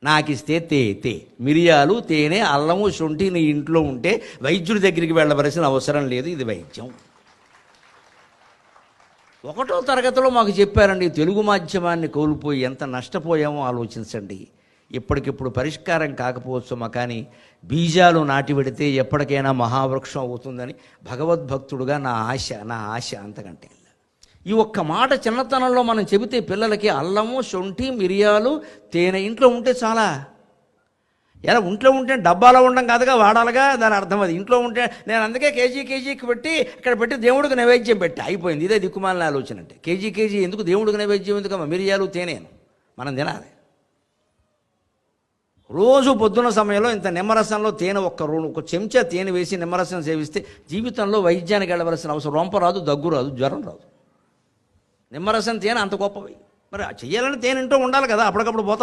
నాకిస్తే తే మిరియాలు, తేనె, అల్లము, శొంఠి నీ ఇంట్లో ఉంటే వైద్యుడి దగ్గరికి వెళ్ళవలసిన అవసరం లేదు. ఇది వైద్యం. 1వ తరగతిలో మాకు చెప్పారండి. తెలుగు మాధ్యమాన్ని కోల్పోయి ఎంత నష్టపోయామో ఆలోచించండి. ఇప్పటికిప్పుడు పరిష్కారం కాకపోవచ్చుమా, కానీ బీజాలు నాటి పెడితే ఎప్పటికైనా మహావృక్షం అవుతుందని భగవద్భక్తుడుగా నా ఆశ అంతకంటే. ఈ ఒక్క మాట చిన్నతనంలో మనం చెబితే పిల్లలకి అల్లము, శొంఠి, మిరియాలు, తేనె ఇంట్లో ఉంటే చాలా. ఎలా ఇంట్లో ఉంటే డబ్బాలో ఉండడం కాదుగా, వాడాలిగా, దాని అర్థం అది. ఇంట్లో ఉంటే నేను అందుకే కేజీకి పెట్టి ఇక్కడ పెట్టి దేవుడికి నైవేద్యం పెట్టి అయిపోయింది. ఇదే దిక్కుమాలిన ఆలోచన. అంటే కేజీ ఎందుకు దేవుడికి నైవేద్యం ఎందుకమ్మా? మిరియాలు, తేనె మనం తినాలి. రోజు పొద్దున్న సమయంలో ఇంత నిమ్మరసంలో తేనె ఒక చెంచా తేనె వేసి నిమ్మరసం సేవిస్తే జీవితంలో వైద్యానికి వెళ్ళవలసిన అవసరం, రొంప రాదు, దగ్గు రాదు, జ్వరం రాదు. నిమ్మరసం తేనె అంత గొప్పవి. మరి చెయ్యాలని తేనె ఇంటూ ఉండాలి కదా, అప్పటికప్పుడు పోతా